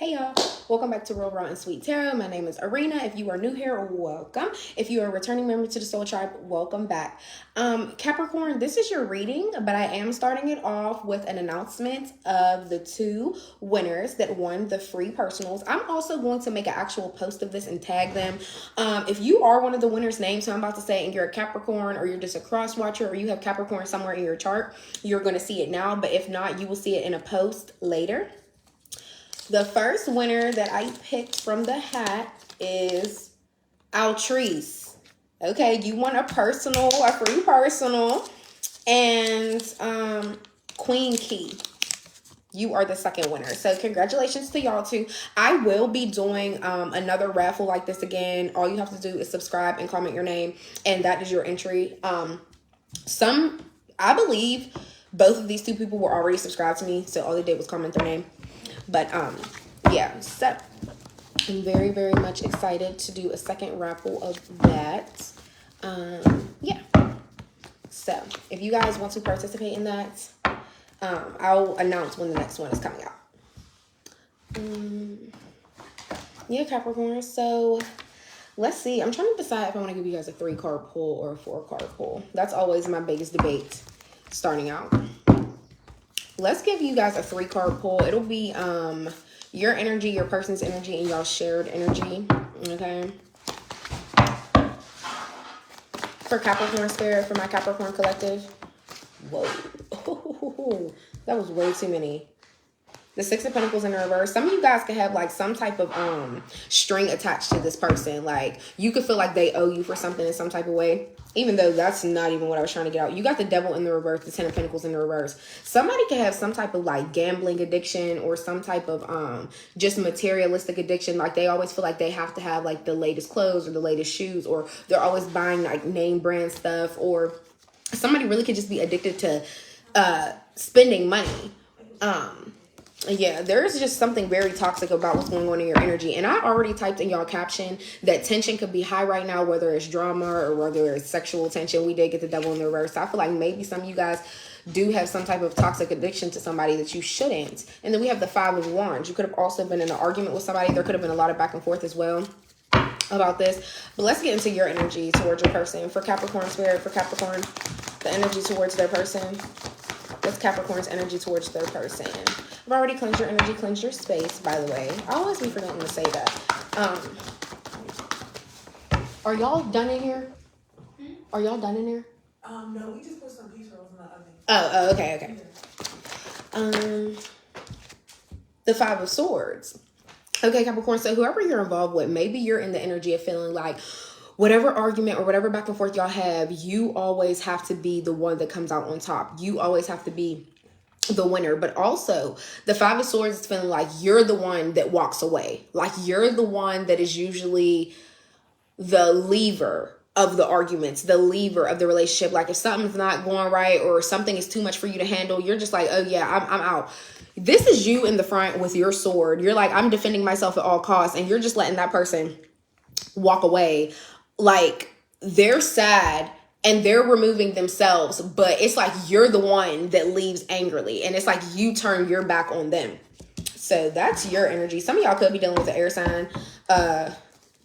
Hey y'all, welcome back to Real Raw and Sweet Tarot. My name is Arena. If you are new here, welcome. If you are a returning member to the Soul Tribe, welcome back. Capricorn, this is your reading, but I am starting it off with an announcement of the two winners that won the free personals. I'm also going to make an actual post of this and tag them. If you are one of the winners' names, so I'm about to say, and you're a Capricorn or you're just a cross watcher or you have Capricorn somewhere in your chart, you're going to see it now. But if not, you will see it in a post later. The first winner that I picked from the hat is Altrice. Okay, you won a free personal. And Queen Key, you are the second winner. So congratulations to y'all too. I will be doing another raffle like this again. All you have to do is subscribe and comment your name, and that is your entry. I believe both of these two people were already subscribed to me, so all they did was comment their name. But yeah, so I'm very, very much excited to do a second raffle of that. Yeah. So if you guys want to participate in that, I'll announce when the next one is coming out. Yeah, Capricorn. So let's see. I'm trying to decide if I want to give you guys a 3-card pull or a 4-card pull. That's always my biggest debate starting out. Let's give you guys a 3-card pull. It'll be your energy, your person's energy, and y'all shared energy. Okay. For Capricorn Spirit, for my Capricorn collective. Whoa. That was way too many. The 6 of Pentacles in reverse. Some of you guys could have like some type of string attached to this person. Like you could feel like they owe you for something in some type of way. Even though that's not even what I was trying to get out. You got the Devil in the reverse, the 10 of Pentacles in the reverse. Somebody could have some type of like gambling addiction or some type of just materialistic addiction. Like they always feel like they have to have like the latest clothes or the latest shoes, or they're always buying like name brand stuff, or somebody really could just be addicted to spending money. Yeah, there's just something very toxic about what's going on in your energy. And I already typed in y'all caption that tension could be high right now, whether it's drama or whether it's sexual tension. We did get the Devil in the reverse. So I feel like maybe some of you guys do have some type of toxic addiction to somebody that you shouldn't. And then we have the 5 of Wands. You could have also been in an argument with somebody. There could have been a lot of back and forth as well about this. But let's get into your energy towards your person. For Capricorn Spirit, for Capricorn, the energy towards their person. What's Capricorn's energy towards their person? I've already cleansed your energy, cleansed your space, by the way. I always be forgetting to say that. Are y'all done in here? Are y'all done in here? No, we just put some peach rolls in the oven. Oh, okay. The 5 of Swords. Okay, Capricorn, so whoever you're involved with, maybe you're in the energy of feeling like whatever argument or whatever back and forth y'all have, you always have to be the one that comes out on top. You always have to be the winner. But also the 5 of Swords is feeling like you're the one that walks away. Like you're the one that is usually the lever of the arguments, the lever of the relationship. Like if something's not going right or something is too much for you to handle, you're just like, oh yeah, I'm out. This is you in the front with your sword. You're like, I'm defending myself at all costs. And you're just letting that person walk away. Like they're sad and they're removing themselves, but it's like you're the one that leaves angrily, and it's like you turn your back on them. So that's your energy. Some of y'all could be dealing with the air sign,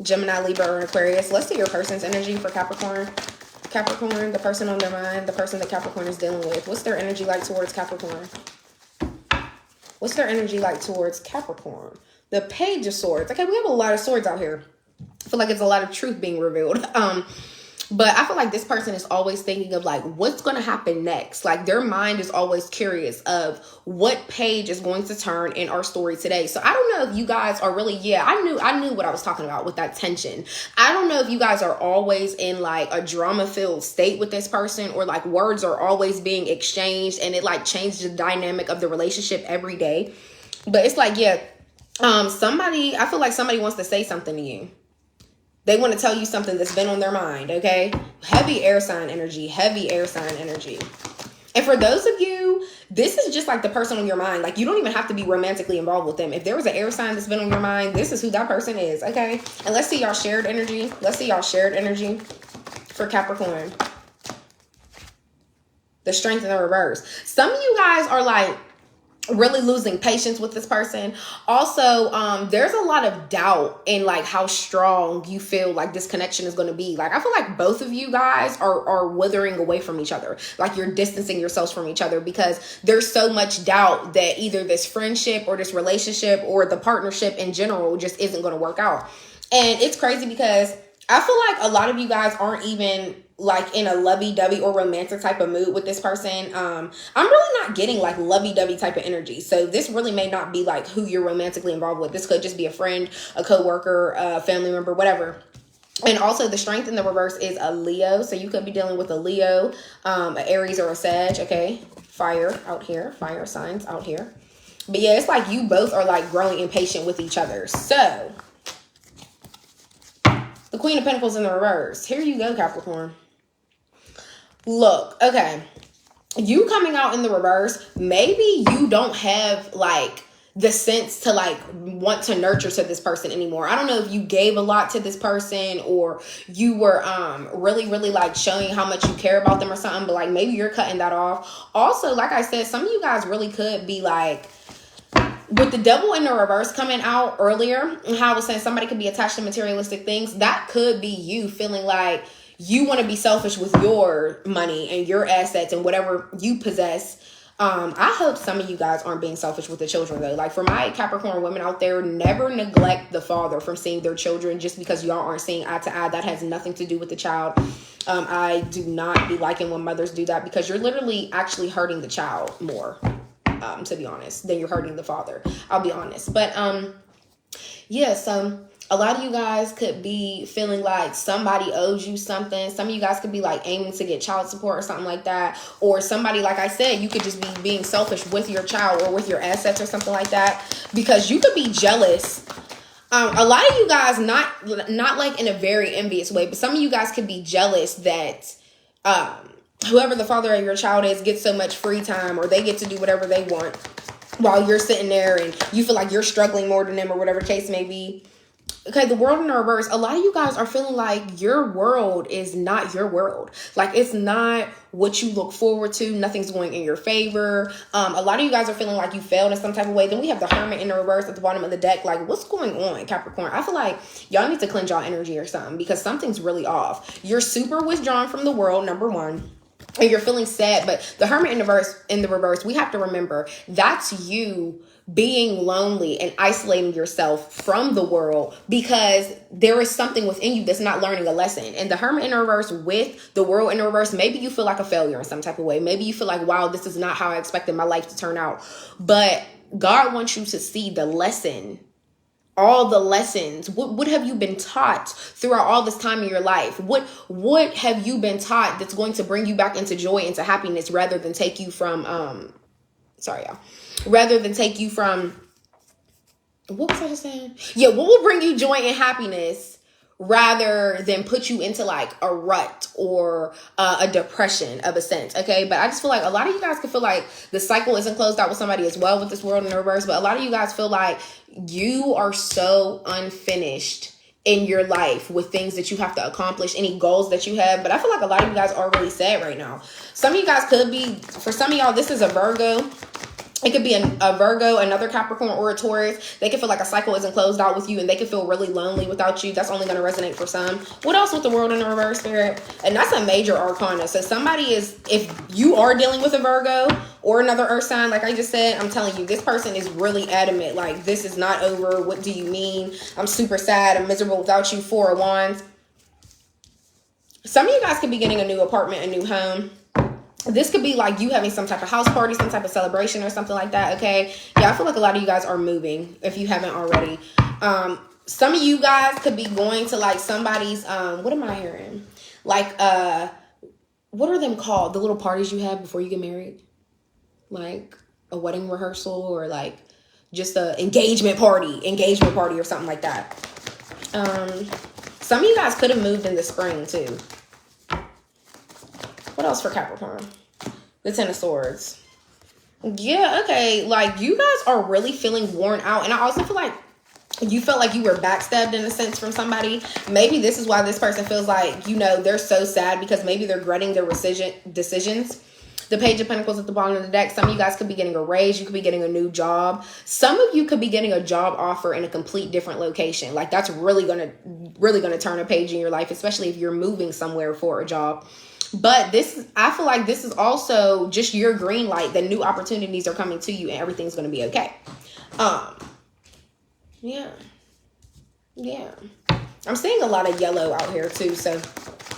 Gemini, Libra, or Aquarius. Let's see your person's energy for Capricorn. Capricorn, the person on their mind, the person that Capricorn is dealing with. What's their energy like towards Capricorn? What's their energy like towards Capricorn? The Page of Swords. Okay, we have a lot of swords out here. I feel like it's a lot of truth being revealed. But I feel like this person is always thinking of like, what's going to happen next? Like their mind is always curious of what page is going to turn in our story today. So I don't know if you guys are really, I knew what I was talking about with that tension. I don't know if you guys are always in like a drama filled state with this person, or like words are always being exchanged and it like changes the dynamic of the relationship every day. But it's like, yeah, I feel like somebody wants to say something to you. They want to tell you something that's been on their mind, okay? Heavy air sign energy, heavy air sign energy. And for those of you, this is just like the person on your mind. Like you don't even have to be romantically involved with them. If there was an air sign that's been on your mind, this is who that person is, okay? And let's see y'all shared energy. Let's see y'all shared energy for Capricorn. The Strength in the reverse. Some of you guys are like, really losing patience with this person. Also, there's a lot of doubt in like how strong you feel like this connection is going to be. Like I feel like both of you guys are withering away from each other. Like you're distancing yourselves from each other because there's so much doubt that either this friendship or this relationship or the partnership in general just isn't going to work out. And it's crazy because I feel like a lot of you guys aren't even like in a lovey-dovey or romantic type of mood with this person. I'm really not getting like lovey-dovey type of energy. So this really may not be like who you're romantically involved with. This could just be a friend, a coworker, a family member, whatever. And also the strength in the reverse is a Leo. So you could be dealing with a Leo, an Aries or a Sag. Okay. Fire out here, fire signs out here. But yeah, it's like you both are like growing impatient with each other. So the Queen of Pentacles in the reverse. Here you go, Capricorn. Look, okay. You coming out in the reverse, maybe you don't have like the sense to like want to nurture to this person anymore. I don't know if you gave a lot to this person or you were really like showing how much you care about them or something, but like maybe you're cutting that off. Also, like I said, some of you guys really could be like, with the Devil in the reverse coming out earlier, and how I was saying somebody could be attached to materialistic things, that could be you feeling like you want to be selfish with your money and your assets and whatever you possess. I hope some of you guys aren't being selfish with the children though. Like for my Capricorn women out there, never neglect the father from seeing their children just because y'all aren't seeing eye to eye. That has nothing to do with the child. I do not be liking when mothers do that because you're literally actually hurting the child more. To be honest, then you're hurting the father. I'll be honest. But yeah, so a lot of you guys could be feeling like somebody owes you something. Some of you guys could be like aiming to get child support or something like that. Or somebody, like I said, you could just be being selfish with your child or with your assets or something like that because you could be jealous. A lot of you guys, not like in a very envious way, but some of you guys could be jealous that whoever the father of your child is gets so much free time or they get to do whatever they want while you're sitting there and you feel like you're struggling more than them or whatever case may be. Okay, the world in the reverse. A lot of you guys are feeling like your world is not your world. Like it's not what you look forward to. Nothing's going in your favor. A lot of you guys are feeling like you failed in some type of way. Then we have the Hermit in the reverse at the bottom of the deck. Like what's going on, Capricorn? I feel like y'all need to cleanse y'all energy or something because something's really off. You're super withdrawn from the world, number one. And you're feeling sad, but the Hermit in the reverse, we have to remember that's you being lonely and isolating yourself from the world because there is something within you that's not learning a lesson. And the Hermit in the reverse with the world in the reverse, maybe you feel like a failure in some type of way. Maybe you feel like, wow, this is not how I expected my life to turn out. But God wants you to see the lesson. All the lessons. What have you been taught throughout all this time in your life? What have you been taught that's going to bring you back into joy, into happiness, rather than take you from rather than take you from, what was I just saying? Yeah, what will bring you joy and happiness rather than put you into like a rut or a depression of a sense. Okay, but I just feel like a lot of you guys could feel like the cycle isn't closed out with somebody as well with this world in the reverse, but a lot of you guys feel like you are so unfinished in your life with things that you have to accomplish, any goals that you have. But I feel like a lot of you guys are really sad right now. Some of you guys could be, for some of y'all, this is a Virgo. It could be a Virgo, another Capricorn, or a Taurus. They can feel like a cycle isn't closed out with you and they can feel really lonely without you. That's only going to resonate for some. What else with the world in the reverse, Spirit? And that's a major arcana. So somebody is, if you are dealing with a Virgo or another earth sign, like I just said, I'm telling you, this person is really adamant. Like, this is not over. What do you mean? I'm super sad. I'm miserable without you. Four of Wands. Some of you guys could be getting a new apartment, a new home. This could be like you having some type of house party, some type of celebration or something like that, okay? Yeah, I feel like a lot of you guys are moving if you haven't already. Some of you guys could be going to like somebody's, what am I hearing? Like, what are them called? The little parties you have before you get married? Like a wedding rehearsal or like just a engagement party or something like that. Some of you guys could have moved in the spring too. What else for Capricorn? The Ten of Swords. Yeah, okay. Like, you guys are really feeling worn out. And I also feel like you felt like you were backstabbed in a sense from somebody. Maybe this is why this person feels like, you know, they're so sad because maybe they're regretting their decisions. The Page of Pentacles at the bottom of the deck. Some of you guys could be getting a raise. You could be getting a new job. Some of you could be getting a job offer in a complete different location. Like that's really gonna turn a page in your life, especially if you're moving somewhere for a job. But I feel like this is also just your green light that new opportunities are coming to you and everything's gonna be okay. Yeah. I'm seeing a lot of yellow out here too. So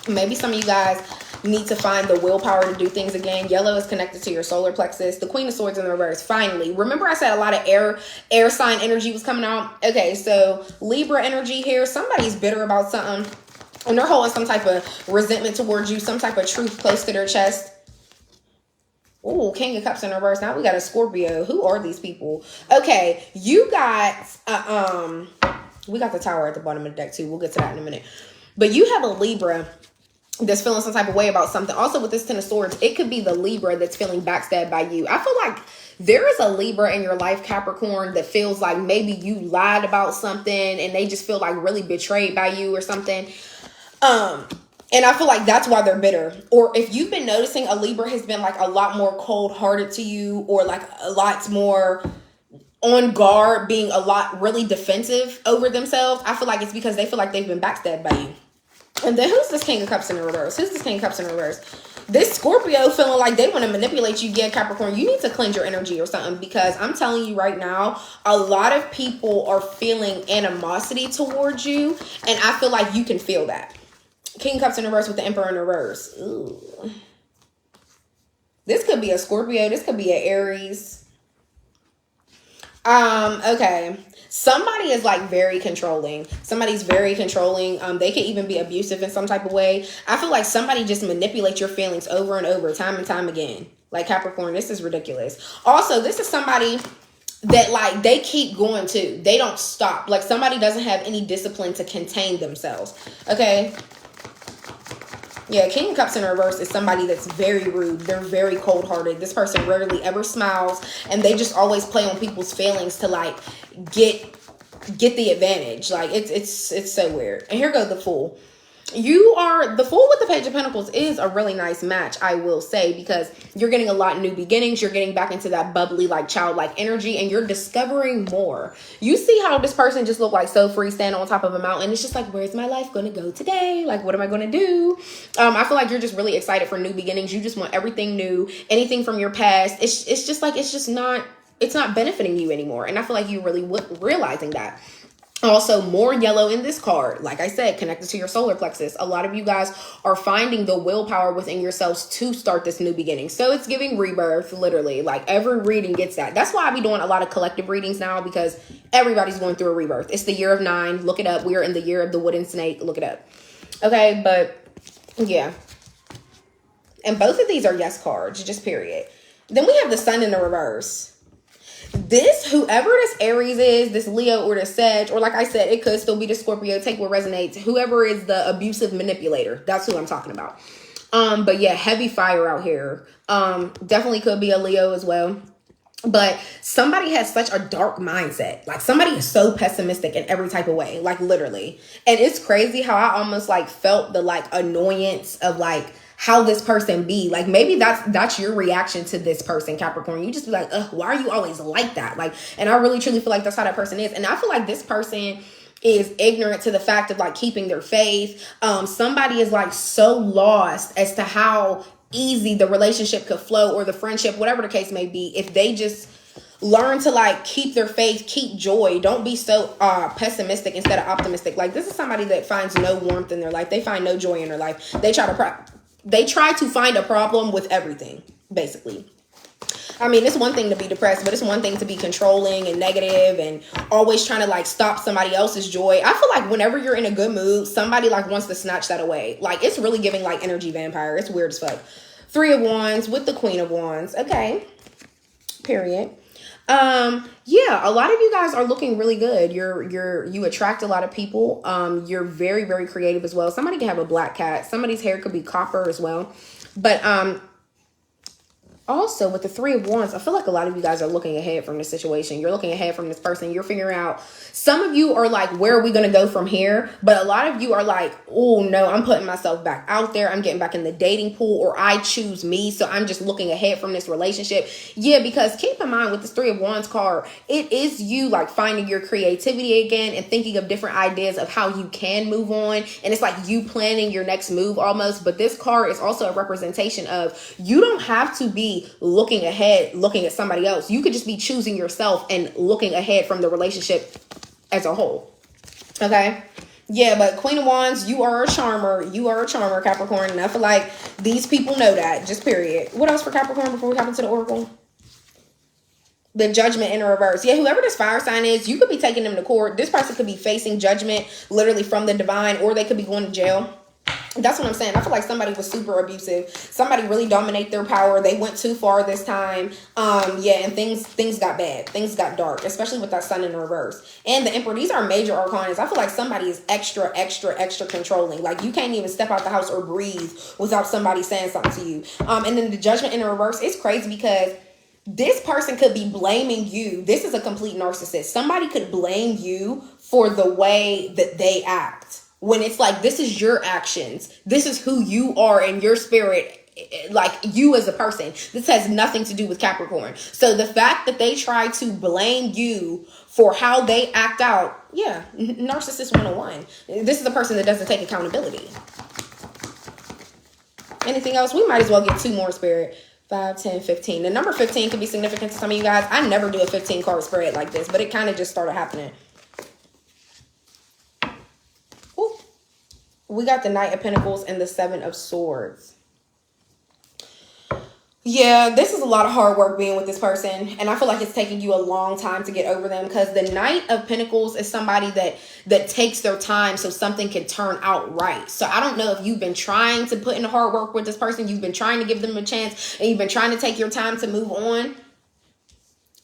maybe some of you guys need to find the willpower to do things again. Yellow is connected to your solar plexus. The Queen of Swords in the reverse. Finally, remember I said a lot of air sign energy was coming out? Okay, so Libra energy here. Somebody's bitter about something. And they're holding some type of resentment towards you. Some type of truth close to their chest. Oh, King of Cups in reverse. Now we got a Scorpio. Who are these people? Okay, you got... we got the Tower at the bottom of the deck too. We'll get to that in a minute. But you have a Libra that's feeling some type of way about something. Also with this Ten of Swords, it could be the Libra that's feeling backstabbed by you. I feel like there is a Libra in your life, Capricorn, that feels like maybe you lied about something and they just feel like really betrayed by you or something. And I feel like that's why they're bitter. Or if you've been noticing, a Libra has been like a lot more cold-hearted to you, or like a lot more on guard, being a lot really defensive over themselves. I feel like it's because they feel like they've been backstabbed by you. And then who's this King of Cups in reverse? Who's this King of Cups in reverse? This Scorpio feeling like they want to manipulate you. Yeah, Capricorn, you need to cleanse your energy or something, because I'm telling you right now, a lot of people are feeling animosity towards you, and I feel like you can feel that. King of Cups in reverse with the Emperor in reverse. Ooh. This could be a Scorpio. This could be an Aries. Okay. Somebody is like very controlling. Somebody's very controlling. They could even be abusive in some type of way. I feel like somebody just manipulates your feelings over and over, time and time again. Like Capricorn, this is ridiculous. Also, this is somebody that like they keep going too. They don't stop. Like somebody doesn't have any discipline to contain themselves. Okay. Yeah, King of Cups in reverse is somebody that's very rude. They're very cold-hearted. This person rarely ever smiles, and they just always play on people's feelings to like get the advantage. Like it's so weird. And here goes the Fool. The Fool with the Page of Pentacles is a really nice match, I will say, because you're getting a lot of new beginnings. You're getting back into that bubbly, like childlike energy, and you're discovering more. You see how this person just looked like so free, standing on top of a mountain. It's just like, where's my life going to go today? Like, what am I going to do? I feel like you're just really excited for new beginnings. You just want everything new, anything from your past. It's not benefiting you anymore. And I feel like you're really realizing that. Also, more yellow in this card. Like I said, connected to your solar plexus. A lot of you guys are finding the willpower within yourselves to start this new beginning. So it's giving rebirth, literally. Like every reading gets that. That's why I be doing a lot of collective readings now, because everybody's going through a rebirth. It's the year of 9. Look it up. We are in the year of the wooden snake. Look it up. Okay, but yeah. And both of these are yes cards, just period. Then we have the Sun in the reverse. Whoever this Aries is, this Leo or this Sag, or like I said, it could still be the Scorpio, take what resonates. Whoever is the abusive manipulator, that's who I'm talking about. But yeah, heavy fire out here. Definitely could be a Leo as well. But somebody has such a dark mindset. Like somebody is so pessimistic in every type of way, like literally. And it's crazy how I almost like felt the like annoyance of like how this person be. Like maybe that's your reaction to this person, Capricorn. You just be like, ugh, why are you always like that? Like, and I really truly feel like that's how that person is. And I feel like this person is ignorant to the fact of like keeping their faith. Somebody is like so lost as to how easy the relationship could flow, or the friendship, whatever the case may be, if they just learn to like keep their faith, keep joy. Don't be so pessimistic instead of optimistic. Like this is somebody that finds no warmth in their life. They find no joy in their life. They try to find a problem with everything, basically. I mean, it's one thing to be depressed, but it's one thing to be controlling and negative and always trying to like stop somebody else's joy. I feel like whenever you're in a good mood, somebody like wants to snatch that away. Like it's really giving like energy vampire. It's weird as fuck. 3 of Wands with the Queen of Wands. Okay. Period. Yeah, a lot of you guys are looking really good. You attract a lot of people. You're very, very creative as well. Somebody can have a black cat. Somebody's hair could be copper as well. But, Also, with the Three of Wands, I feel like a lot of you guys are looking ahead from this situation. You're looking ahead from this person. You're figuring out, some of you are like, where are we going to go from here? But a lot of you are like, oh no, I'm putting myself back out there. I'm getting back in the dating pool, or I choose me. So I'm just looking ahead from this relationship. Yeah, because keep in mind with this Three of Wands card, it is you like finding your creativity again and thinking of different ideas of how you can move on. And it's like you planning your next move almost. But this card is also a representation of, you don't have to be looking ahead, looking at somebody else. You could just be choosing yourself and looking ahead from the relationship as a whole. Okay. Yeah, but Queen of Wands, you are a charmer. You are a charmer, Capricorn. And I feel like these people know that. Just period. What else for Capricorn before we hop into the Oracle? The Judgment in reverse. Yeah, whoever this fire sign is, you could be taking them to court. This person could be facing judgment literally from the divine, or they could be going to jail. That's what I'm saying. I feel like somebody was super abusive. Somebody really dominated their power. They went too far this time. Yeah, and things got bad. Things got dark, especially with that sun in reverse. And the Emperor, these are major arcanas. I feel like somebody is extra controlling. Like you can't even step out the house or breathe without somebody saying something to you. And then the Judgment in reverse, it's crazy because this person could be blaming you. This is a complete narcissist. Somebody could blame you for the way that they act. When it's like, this is your actions. This is who you are in your spirit, like you as a person. This has nothing to do with Capricorn. So the fact that they try to blame you for how they act out, yeah, Narcissist 101. This is a person that doesn't take accountability. Anything else? We might as well get two more, Spirit. 5, 10, 15. The number 15 can be significant to some of you guys. I never do a 15 card spread like this, but it kind of just started happening. Ooh. We got the Knight of Pentacles and the Seven of Swords. Yeah, this is a lot of hard work being with this person. And I feel like it's taking you a long time to get over them, because the Knight of Pentacles is somebody that takes their time so something can turn out right. So I don't know if you've been trying to put in hard work with this person. You've been trying to give them a chance and you've been trying to take your time to move on.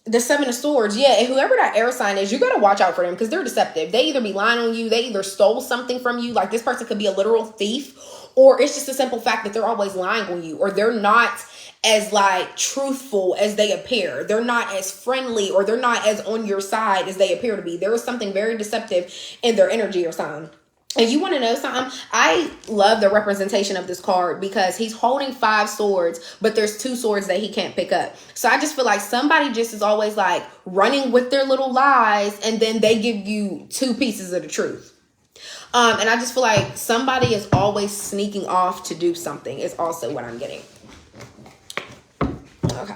The Seven of Swords, yeah, and whoever that air sign is, you got to watch out for them because they're deceptive. They either be lying on you, they either stole something from you, like this person could be a literal thief, or it's just a simple fact that they're always lying on you, or they're not as like truthful as they appear. They're not as friendly, or they're not as on your side as they appear to be. There is something very deceptive in their energy or something. And you want to know something? I love the representation of this card because he's holding 5 swords, but there's 2 swords that he can't pick up. So I just feel like somebody just is always like running with their little lies, and then they give you 2 pieces of the truth. And I just feel like somebody is always sneaking off to do something is also what I'm getting. Okay.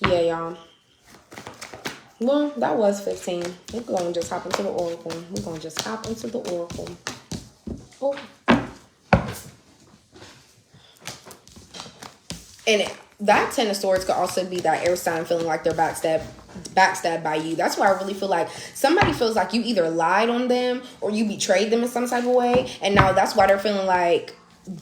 Yeah, y'all. Well, that was 15. We're going to just hop into the Oracle. We're going to just hop into the Oracle. Oh. And that Ten of Swords could also be that air sign feeling like they're backstabbed by you. That's why I really feel like somebody feels like you either lied on them or you betrayed them in some type of way. And now that's why they're feeling like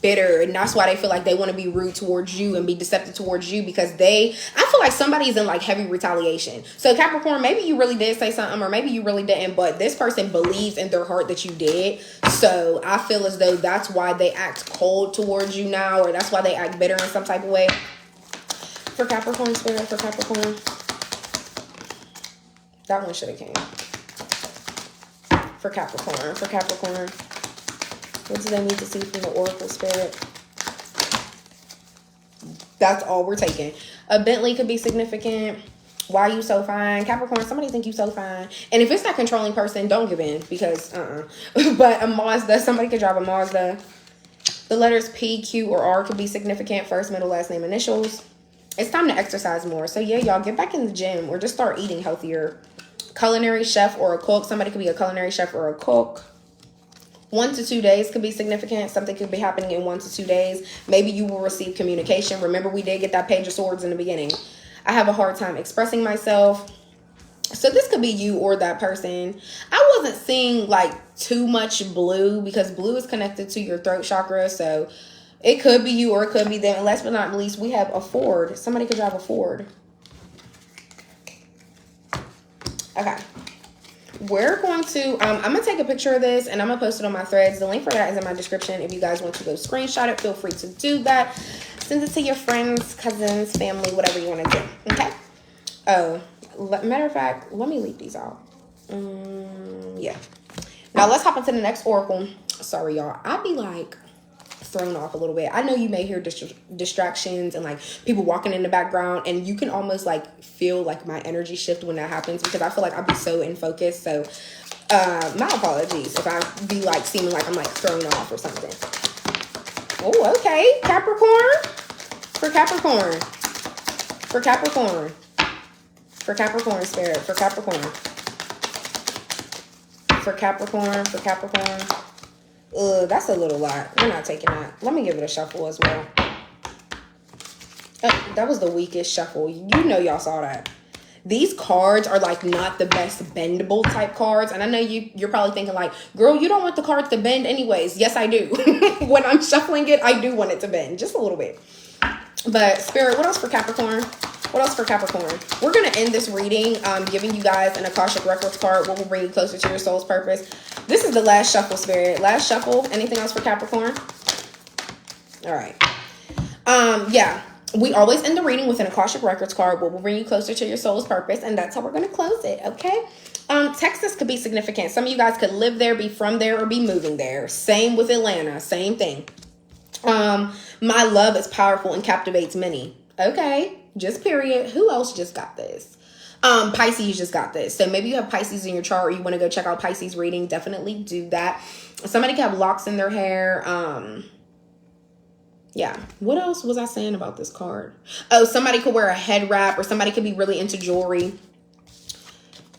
bitter, and that's why they feel like they want to be rude towards you and be deceptive towards you, because I feel like somebody's in like heavy retaliation. So Capricorn, maybe you really did say something, or maybe you really didn't, but this person believes in their heart that you did. So I feel as though that's why they act cold towards you now, or that's why they act bitter in some type of way. For Capricorn, Spirit, for Capricorn, that one should have came. For Capricorn, what do they need to see from the Oracle, Spirit? That's all we're taking. A Bentley could be significant. Why you so fine? Capricorn, somebody think you so fine. And if it's that controlling person, don't give in, because But a Mazda, somebody could drive a Mazda. The letters P, Q, or R could be significant. First, middle, last name, initials. It's time to exercise more. So yeah, y'all, get back in the gym or just start eating healthier. Culinary chef or a cook. Somebody could be a culinary chef or a cook. 1 to 2 days could be significant. Something could be happening in 1 to 2 days. Maybe you will receive communication. Remember, we did get that Page of Swords in the beginning. I have a hard time expressing myself. So this could be you or that person. I wasn't seeing like too much blue, because blue is connected to your throat chakra. So it could be you or it could be them. And last but not least, we have a Ford. Somebody could drive a Ford. Okay. we're going to, I'm going to take a picture of this and I'm going to post it on my threads. The link for that is in my description. If you guys want to go screenshot it, feel free to do that. Send it to your friends, cousins, family, whatever you want to do. Okay? Oh, matter of fact, let me leave these out. Yeah. Now let's hop into the next oracle. Sorry, y'all. I'd be like thrown off a little bit. I know you may hear distractions and like people walking in the background, and you can almost like feel like my energy shift when that happens, because I feel like I'll be so in focus. So my apologies if I be like seeming like I'm like thrown off or something. Oh, okay. Capricorn. For Capricorn. For Capricorn. For Capricorn, spirit. For Capricorn. For Capricorn. For Capricorn. That's a little lot. We're not taking that. Let me give it a shuffle as well. Oh, that was the weakest shuffle. You know y'all saw that. These cards are like not the best bendable type cards. And I know you're probably thinking like, girl, you don't want the cards to bend anyways. Yes, I do. When I'm shuffling it, I do want it to bend just a little bit. But spirit, what else for Capricorn? What else for Capricorn? We're going to end this reading giving you guys an Akashic Records card. What will bring you closer to your soul's purpose? This is the last shuffle, spirit. Last shuffle. Anything else for Capricorn? All right. Yeah. We always end the reading with an Akashic Records card. What will bring you closer to your soul's purpose? And that's how we're going to close it. Okay. Texas could be significant. Some of you guys could live there, be from there, or be moving there. Same with Atlanta. Same thing. My love is powerful and captivates many. Okay. Just period. Who else just got this? Pisces just got this. So maybe you have Pisces in your chart or you want to go check out Pisces reading. Definitely do that. Somebody could have locks in their hair. Yeah. What else was I saying about this card? Oh, somebody could wear a head wrap, or somebody could be really into jewelry.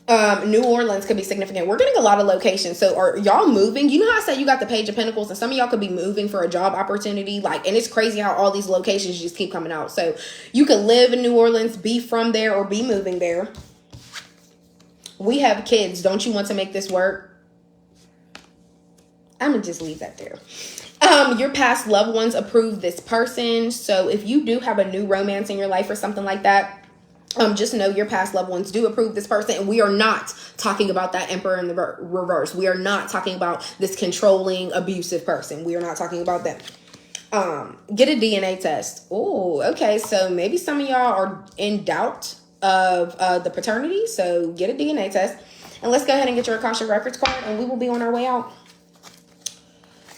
New Orleans could be significant. We're getting a lot of locations. So are y'all moving? You know how I said you got the Page of Pentacles, and some of y'all could be moving for a job opportunity. Like, and it's crazy how all these locations just keep coming out. So you could live in New Orleans, be from there, or be moving there. We have kids. Don't you want to make this work? I'm going to just leave that there. Your past loved ones approve this person. So if you do have a new romance in your life or something like that, just know your past loved ones do approve this person. And we are not talking about that Emperor in the reverse. We are not talking about this controlling, abusive person. We are not talking about them. Get a DNA test. Oh, okay. So maybe some of y'all are in doubt of the paternity. So get a DNA test. And let's go ahead and get your Akashic Records card, and we will be on our way out.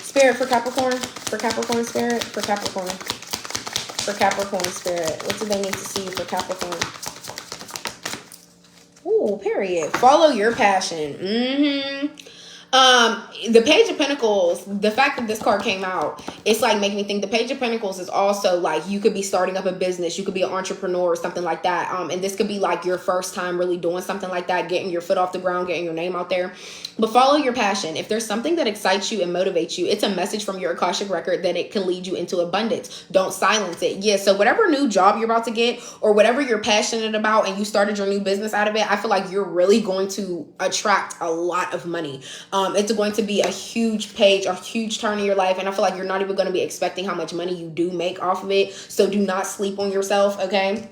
Spirit for Capricorn. For Capricorn, spirit. For Capricorn. For Capricorn, spirit. What do they need to see for Capricorn? Ooh, period. Follow your passion. The Page of Pentacles, the fact that this card came out, it's like making me think the Page of Pentacles is also like you could be starting up a business, you could be an entrepreneur or something like that. And this could be like your first time really doing something like that, getting your foot off the ground, getting your name out there. But follow your passion. If there's something that excites you and motivates you, it's a message from your Akashic record that it can lead you into abundance. Don't silence it. Yeah, so whatever new job you're about to get or whatever you're passionate about and you started your new business out of it, I feel like you're really going to attract a lot of money. It's going to be a huge page, a huge turn in your life. And I feel like you're not even going to be expecting how much money you do make off of it. So do not sleep on yourself, okay?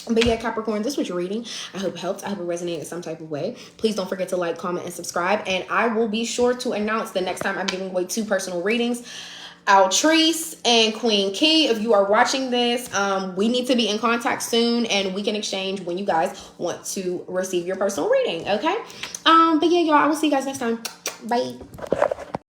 But yeah, Capricorn, this was your reading. I hope it helped. I hope it resonated in some type of way. Please don't forget to like, comment, and subscribe. And I will be sure to announce the next time I'm giving away 2 personal readings. Altrice and Queen Key, if you are watching this, we need to be in contact soon, and we can exchange when you guys want to receive your personal reading, okay? But yeah, y'all, I will see you guys next time. Bye.